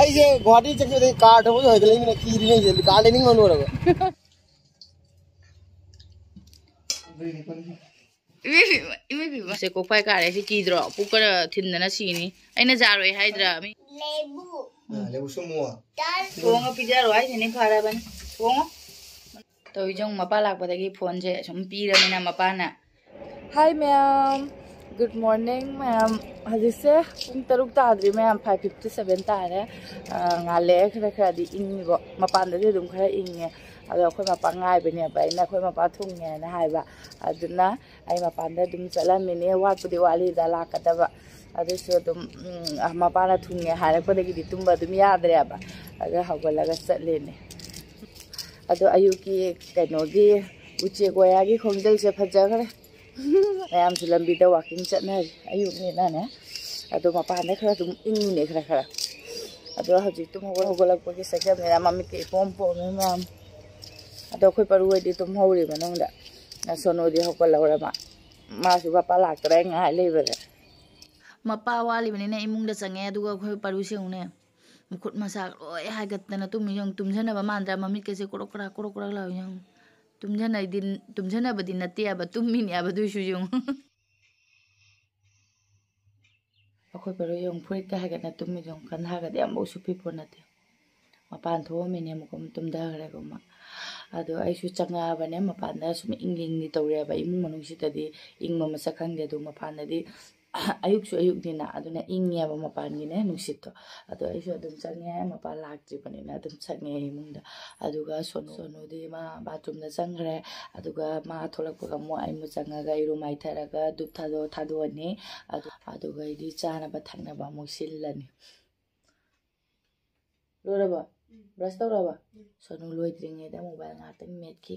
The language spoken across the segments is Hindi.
ऐसे गुवाहाटी चक्के दे कार ठो होय गले ने खीर ने जे कार लेनिंग मनो रब इमे से को पाई कारे से कीद्रो पुकर थिनना सीनी अइना जारोय हाइद्रा मी लेबू सुमो थोंगा पिजारो हाइ ने फाराबन थोंगा तो इजों मपा लाकपदगी फोन से सम पीरमिना मपाना hi ma'am good morning ma'am हजी से पुंग तरुक ताद्री मैम 5:57 तारे गाले खरा खरादी इंगो मपानदे दुम खरा इंगे अदो अखोय मपा गायबने बाइना अखोय मपा थुंगे ना हाइबा अदुना आई मपानदा दुम चलामिने वाटपुदि वाली दा लाकदबा अदुसो दुम मपाना थुंगे हारपदगी तुम्बा दुम याद्रेबा अगा हगलगा चलेने अदो अयुकी कइनोगी उचे गोयागी खोंगदल से फजगरे मैम से लंबी दा वाकिंग चना अयुनी नाने अदो मपाने खरा तुम इंगने खरा खरा अदो हजि तुम होगलपगी सके मेरा मम्मी के पोम पोम मैम अदो खोय परुwedi तुम हौरी मनंगदा सोनोदी होगलवरा मासु बापा लाक्तरे ngai लेबरे मपा वाली बने इमुंगदा चंगे अदुगा खोय परुसे उने मुखुट मसा लोय हागतना तुमि यंग तुमजनबा मानद्रा ममित के से कोरोकरा लाउ यंग तुमजनबदि नते अब तुमिनि अब दुसु यंग अखोय परो यंग फुरित का हागना तुमि यंग कन हागदे अमबो सुपि फोनते मपान थो मिने मुकम तुमदा हरेगोमा अदो आइसु चंगा बने मपानदा सुम इंगिंगनि तौरेबा इमुंग मनुसितदि इंगम मसा खंगे दो मपानदि अयुक्सु अयुक्दिना अदुना इंगेबा मपानगिने नुसितो अदो आइसु अदुम चंगे मपा लाक्जि बनिना अदुम चंगे इमुंगदा अदुगा सोनोदि मा बाथरूमदा चंगरे अदुगा मा थोलकपगा मो आइमु चंगागा इरु माइथारागा दुप थादोनि अदुगा इदि चानाबा थांनाबा मो सिल्लनि लोरबा ब्रश तौरबा सोनु लोइद्रिङेदा मोबाइल ngaतंग मेटखि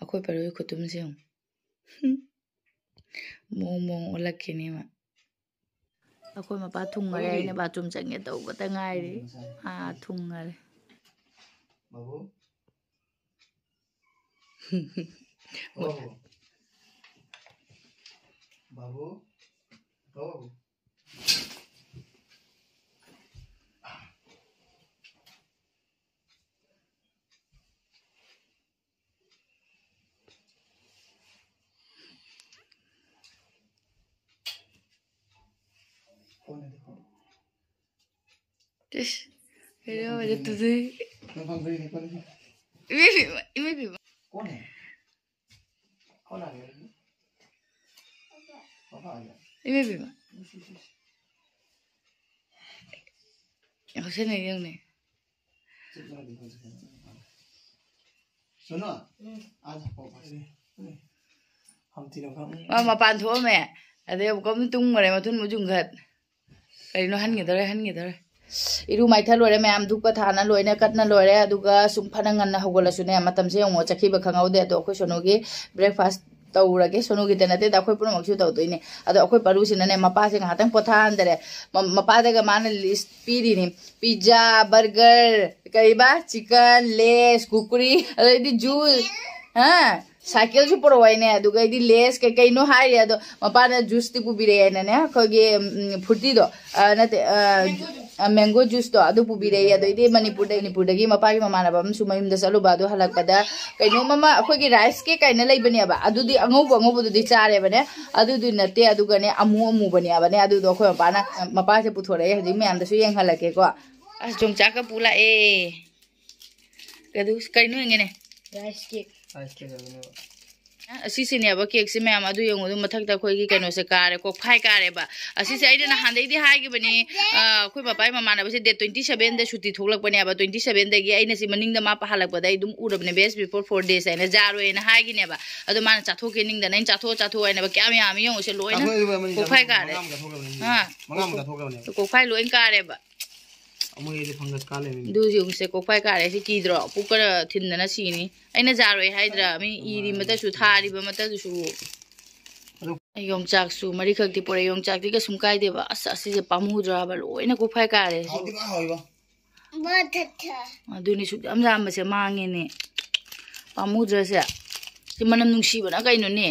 अखोय परो खुतुमसे मोंग ओलखिनी मा अखोय मपा थुंगरे आइने बाथरूम चंगे तौबता गाइरी थुंगरे बाबू बाबू बाबू Terus, video ada tuh sih. Ini. कौन है कौन आ गया पापा आ गया Ini. Yang sana yang nih. सुनो आज पापा हम तीनों का Mama pantu me. Ada yang kamu tunggu ada matun mujung gat. Kali no han gitu. Iru maitha lore ma'am दुक थाना लोइना कतना लोरे अदुगा सुम फनंगन हगोलसुने मतम से ओंगो चखिबा खंगाउदे तो अखोय सोनोगी ब्रेकफास्ट तौरगे सोनोगी तनते दा अखोय पुनमक्सु तौदोइने अदो अखोय परुसिनने मपा से हातंग पोथांदरे मपादागा मान लिस्ट पीरिनी पिज्जा बर्गर कईबा चिकन लेस कुकुरी अदि जूस हां साइकिल से पुरवाइने अदुगा इदि लेस कईनो हाइरे अदो मपाना जूस ति पुबिरेने ने खगे फुर्ती दो नते मैंगो जूस तो अदु पुबिरे अदो इदि मणिपुरदगी मपागी ममानबम सुमयुमदा चलुबा अदो हलकपदा कईनो ममा अखोगी राइस के काइना लैबनेबा अदुदि अंगौबदुदि चारेबने अदुदु नते अदुगने अमु बनेबने अदुदो अखोय मपाना मपासे पुथोरे हजि मैमदसु येंहलके को अस जोंचाका पुला कदु कईनो इंगने राइस केक असीसिनेबा केक से मैम अदु यंगो मथकता खोगी कनो से कारे को फाइ कारेबा असीसे आइदना हान्दैदि हाइगिबनी खोइ बापाइ ममानबसे डेट 27 दे छुट्टी थोलकपनेबा 27 दगी आइना सि मनिंगदा मा पहालकपदा इदुम उरबने बेस्ट बिफोर 4 डेज आइना जारोयना हाइगिनेबा अदु माना चाथोके निंगदा नैन चाथो आइनाबा क्याम याम यंगो से लोइना को फाइ कारे हां मंगाम का थोगबने को फाइ लोइन कारेबा अमुयेदि फंगस काले नि दुजुंग से को फाइ कारे से कीद्रो पुकर थिनना सीनी आइना जारोय हाइद्रा मी इरि मतसु थारिबा मतसु योंचाकसु मरि खक्ति पोरे योंचाकति का सुम काइदेबा असे से पामुद्राबा लोइना को फाइ कारे हाउदिबा हाउइबा बथथा अदुनि सु अमजाम से मांगेने पामुद्रा से मनम नुंसीबना कइनो ने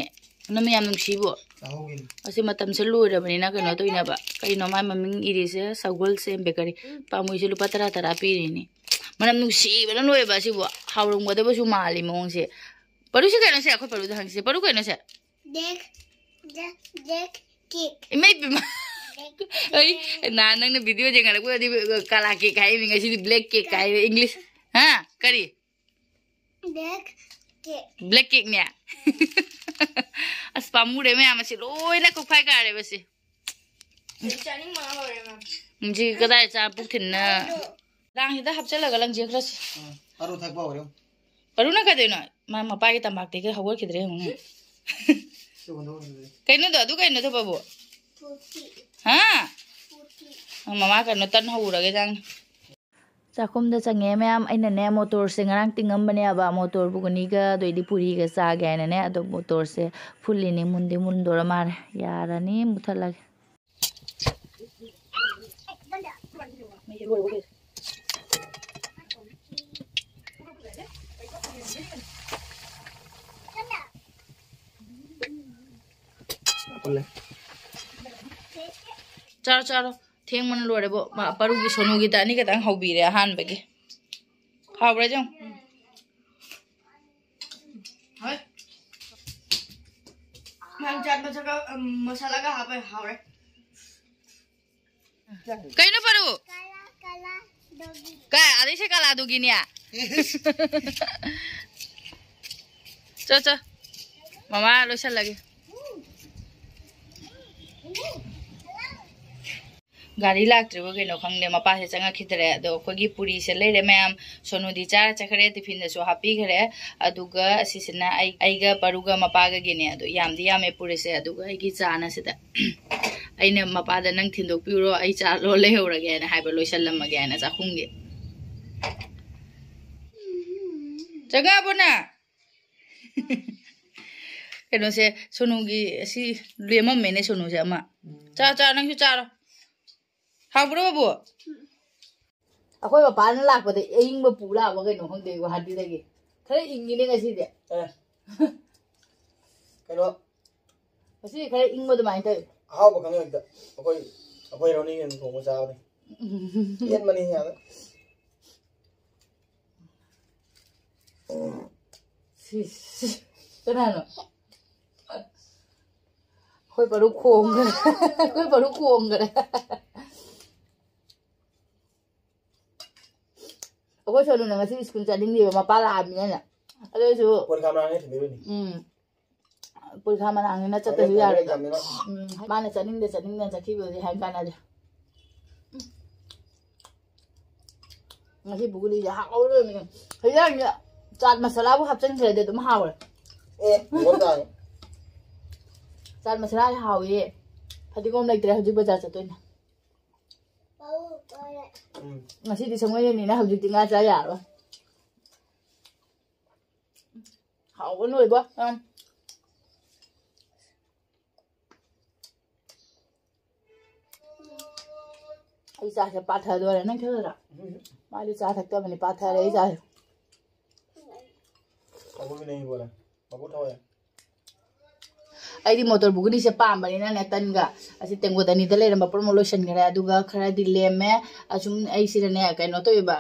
मनम याम नुंसीबो असी मतम से लोरबनिना कनो तोइनाबा कइनो मा ममिंग इरिसे सगोल सेम बेकरी पामुइसे लुपा 10 पीरिनी मनम नुसीबना लोयबा सिबो हावरंगदबसु माली मोंगसे परुसे कइनो से अखोय परुदा हंगसे परु कइनो से देख केक इमै बिमा अई ना नंग वीडियो जेंगा लगो दि काला केक खाइ मिंग सि ब्लैक केक खाइ इंग्लिश हां करी देख केक ब्लैक केक ने अस पामुरे में आमसे लोइना कुफाय गारे बसे चानिंग मा होरे मैम जी कदाय चा पुथिन रांग हिदा हपचलगा लंजे खरस परु थकबा होरे परु ना कदेनो मा मपागे तंबाक ते के हवर खिद्रे हूं कइनो दो कइनो तो बाबू हां ममा कनो तन हौरगे जांग चाखुम द चंगे मैम अइना ने मोटर से ngarang tingam bane aba motor bugani ga doidi puri ga sa ga ne ado motor se fulli ni mundi mundora mar yarani muthalag charo charo theng man lore bo ma paru gi sonu gi tani ka tang hobi re han bege hawra jong hai mang chat masala ka hape hawra kaino paru kala dogi ka ade se kala dogi nia cha mama lo sal lagi गाड़ी लाक्ट्रिबो कइनो खंगने मपा से चंगा खितरे दो खोगी पुरी से लेरे मैम सोनु दी चार चखरे टिफिन दसो हापी खरे अदुगा असिसना आइगा परुगा मपागा गिने अदो यामदी यामे पुरी से अदुगा आइगी चाना सिदा आइने मपादा नंग थिंदोक पिरो आइ चा लो ले होरगे ना हाइबो लोइसलम मगे ना चाखुंगे जगा बोना कइनो से सोनुगी असि लेमम मेने सोनु से अमा चा नंग चारो हाबरो बाबू अखोय बापान लाकपदे एइंग पुला ब कइनो खंगदे गुवाहाटी दगे खरे इंगिने गसि दे कइनो गसि खरे इंग मद माइ तय हाव ब खंग एकदा अखोय रोनी यन थोंग चावने येन मनी या कनानो खोय परु खोंग गरे अखोय सोनु न गसि स्कूल चलिंग दिबा मपा लामिना ना अदोसु परीक्षा माने थिबेनि परीक्षा माने ना चते यारे माने चनिंग दे चखिबो दे हाय काना दे ngasi buguli ya haure mi hayang ya chat masala bu hapchen thre de dum haure ngoda chat masala hawe phadigom lektre hoji bazar chatoina ngasi di sangoi ni na hoji tinga cha ya ro hau ko noi ba ai cha se patha do re na khera माली चाह थकता मैंने पाथा रही चाहे बाबू भी नहीं बोला बाबू थावे आइदी मोटर बुगनी से पाम बनी ना नेतनगा असि तेंगो तनी त लेरम प्रमोशन गरे अदुगा खरा दिलेमे असुम आई सिरने कइनो तोइबा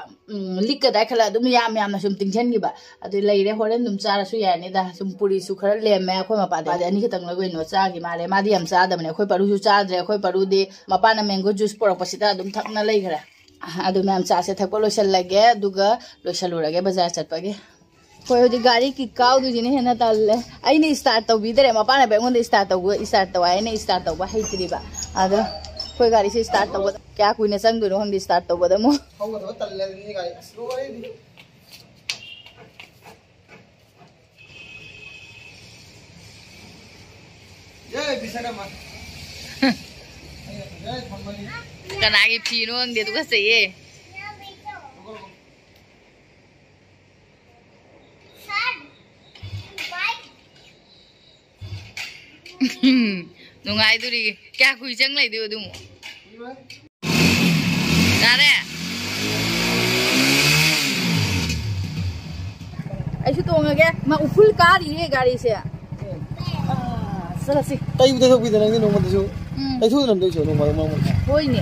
लिक दा खला दुम याम याम सुम टिंशन गिबा अदु लेरे होरेन दुम चारा सु याने दा सुम पुरी सु खरा लेमे अखोय मपा दे अनि खतंग लगोइनो चागी मारे मादी याम चा दमने अखोय परू सु चाद्रे अखोय परू दे मपाना मैंगो जूस पोरपसिता दुम थकना लेखरा अदु मैम चा से थकपो लोशन लगे दुगा लोशन लुरगे बाजार चटपगे कोई होदी गाड़ी की काउ दुजिने हेना तल्ले आइने स्टार्ट तौबिदरे मपाना बेंगोंद स्टार्ट तौ आइने स्टार्ट तौबा हेतिरिबा आदो कोई गाड़ी से स्टार्ट तौबा क्या कुइने संगदुनो हम स्टार्ट तौबदा मो हौगो तल्ले नि गाड़ी स्लो रे दी ये बिसरा मा ये थमनी कनागी फिनो अंगदे दुगा सही नुंगाई दुरी क्या कुछ चंग लाई दियो दुमो नारे ऐसे तो होंगे क्या मैं उफुल कार ये गाड़ी से चलसी तई उदे थोक बिदन नोंग मदसु तई थु नम दोइसो नोंग मदम मम होइने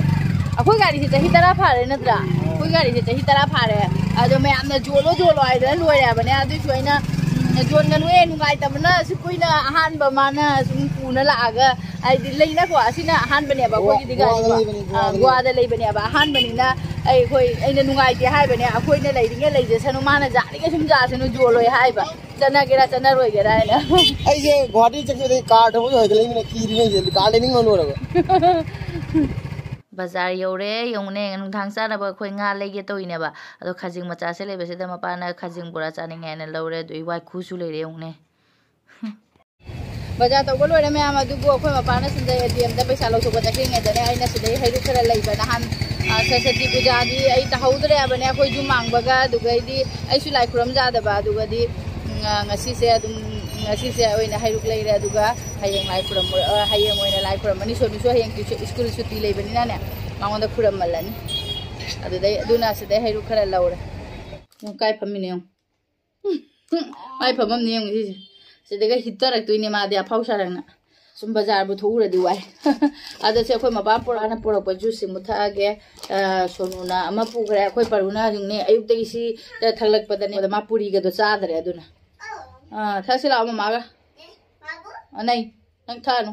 अखोय गाड़ी से चही तरा फारे नत्रा अखोय गाड़ी से चही तरा फारे अदो मैं आमना जोलो जोलो आइदा लोया बने अदु सोइना जोन गनुए नुगाई तबना सिकुइना अहान ब माना सुम पुना लागा आइदि लेना को असिना अहान बने बा कोई दिगा गोवादा लेइ बने बा Ahaan बनिना ai khoi aina nungai ti hai bane akhoi na leidinge leije sanu mana jani ge sum ja sanu joloi hai ba chana gera chana roi gera na ai je gwadi chak de card ho hoy gele ni khiri ne je card ni ngonu ra bazar yore yongne nungthang sa na ba khoi nga lege toine ba ado khajing macha se lebe se da mapa na khajing bora chani ngai na lore dui wai khu su le re yongne bazar to gol wore me ama du go khoi mapa na sinda atm da paisa lo so ba takri ngai da ne aina sidai hairu khara leiba na han Saraswati पूजा दी आई तहौदरे बने अखोय जु मांगबगा दुगैदी आइसु लाई Khurram जादबा दुगदी ngasi se adum ngasi se oina hairuk leire aduga hayeng lai Khurram hayeng oina lai Khurram ani so biso hayeng school suti leibani na ne mangonda Khurram malani adudai aduna se dai hairuk khara laure mo kai phamine mai phamam ne ngi se daga hitarak tuine ma dia phausarang sum bazar bu thura di wai ada se khoi maba pora na pora pa juice mutha ge sonuna ama pu gra khoi paruna ringne ayuk te si thalak padane ma puri ga do cha dare aduna thasila ma maga anai nang thanu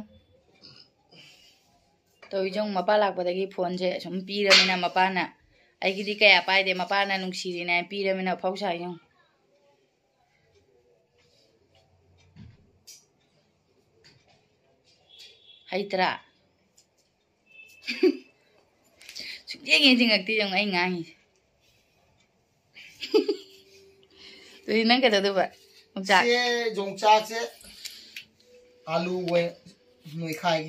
to ijong mapa lak padagi phone je sum pi ramina mapa na ai gi di kaya pai de mapa na nungsi ri na pi ramina phausa yong Haitra. Sukje nge jing akti jong ai ngai. Tui nang ka du ba. Jongcha. Se jongcha se alu we noi khai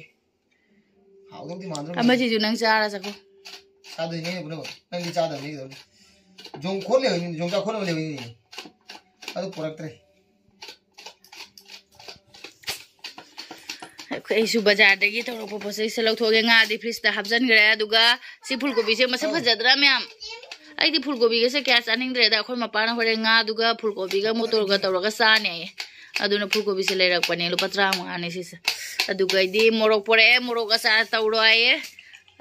hao dong ti man dong Ama ji ju nang cha ra sa ko. cha de ne bu ne nang ni cha da ne do jong khol le ni jongcha khol le ni adu porak tre Isu bazar dagi to ro po se selo thoge nga di fridge ta habjan gre aduga si phul gobi se masa phajadra myam ai di phul gobi ge se kya chaning dre da khoi mapa na hore nga aduga phul gobi ga motor ga tawra sa ne aduna phul gobi se lerak pane lu patra ma ne si aduga di morok pore morok ga sa tawro ai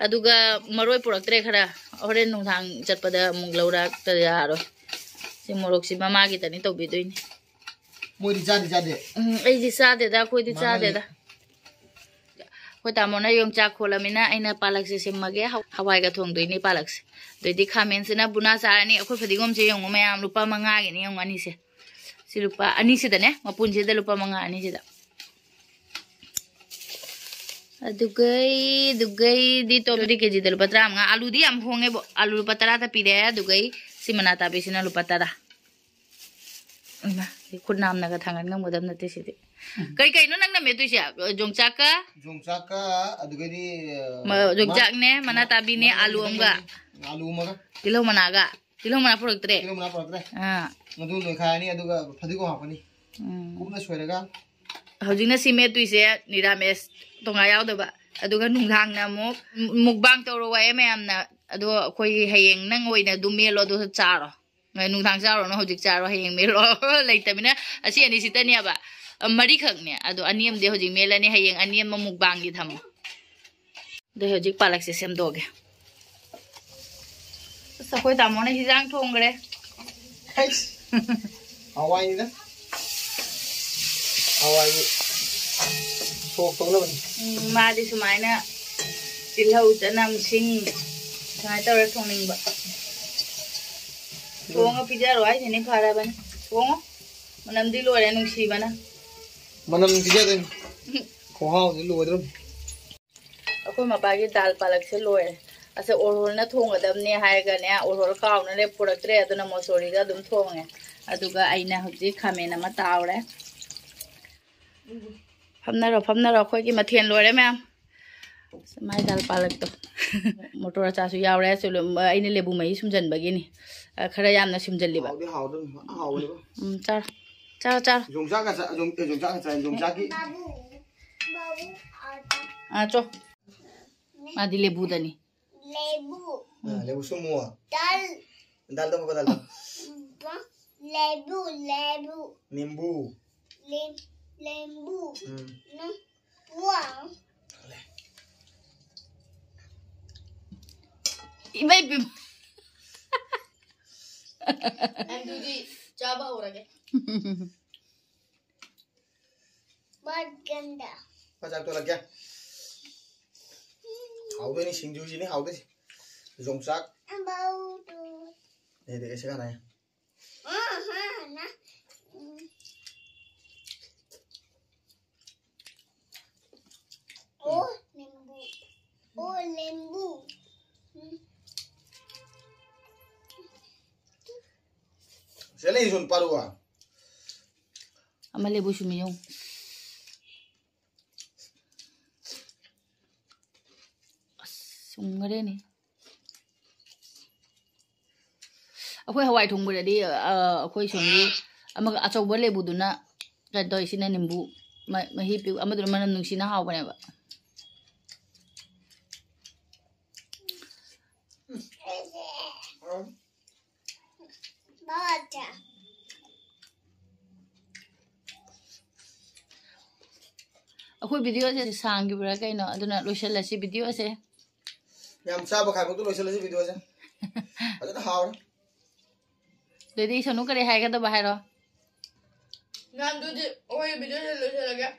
aduga maroi purak tre khara hore nung thang chat pada mung laura ta ya ro si morok si mama gi tani to bi doini moi di cha de ai ji sa de da khoi di cha de da ko tamona yom cha kholamina aina palak se semage hawai ga thong doini palak se doidi khamen se na buna sa ani akhoi phadigom se yong mayam rupa manga ge ni yong ani se si rupa ani se da ne mapun se da rupa manga ani se da dugai di to di keji da rupa 3 nga alu di am honge bo alu rupa 3 ta pide dugai simana ta be sina rupa 3 ma khun nam na ga thangan ngam modam na te se kai kai no nang na me tu sia jongcha ka aduga di jongchak ne mana tabi ne alu ma kilo mana product tre madu noi kha ni aduga phadigo ha pani kumna soiraga hojina sime tu se nirames tonga yaw da ba aduga nunghang na mukbang to ro wa em na ado khoi hayeng nang oina du melo do charo ngai nunghang charo no hojik charo hayeng melo leitamina asi ani sitani aba mari khak ne ado aniam de hojik melani hayeng aniam mukbang gi thamo de hojik palak se sem doge sa khoi ta mona hijang thong gre hawai ni da hawai sok tong na ma di sumai na tilhau chanam sing thai ta ra thong ning ba thong pija roi ni phara ban thong manam di lo re nung si bana manam pija den ko hao ni lo drum akoi ma pa gi dal palak se lo re ase orhol na thong adam ne hai ga ne orhol kaw na le purak tre aduna mosori ga dum thong e aduga aina hoji khamen ma tawre famna ro khoi gi mathen lo re ma'am mai dal palak to motor cha su yaw re su aina lebu mai sumjan ba gi ni khara yam na sumjan li ba hao ni cha jongcha ka jongcha ki cho ma di lebu da ni lebu semua dal to apa dal lebu nimbu lembu no इमई भी एंडूजी चाबा हो रहा है बहुत गंदा पचाक तो लग गया हाउ दे नहीं सिंजू जी नहीं हाउ दे जोंगचाक ये देख कैसे खाना है ना ओ नींबू चले सुन पारुआ अमले बुशुमी यो सुंगरे ने अखोई हवाई थोंबददी अखोई सोंगी अमग अचौब लेबुदुना कदो इसिना निंबू मही पि अमदुना मनम नुंसिना हावबनेबा बाजा अखोई वीडियो से सांगिबरा कइनो अदुना लोइसलसी वीडियो से याम चाबा खाइ तो लोइसलसी वीडियो से अजदा हाउ देदी सनु करे हाइगा तो बाहर नाम दूजी ओए वीडियो से लोइसल गया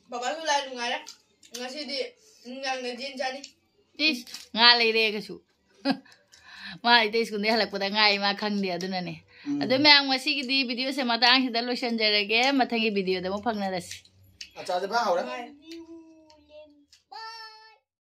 बाबा सु लाइ नुंगारा ngasi di ngang na jin jani tis nga leire kasu ma ite skun de halak pada ngai ma khang dia aduna ne adu mayang masi gi di video se matang hida lotion jarage mathangi video da mo phangna rasi acha je ba haura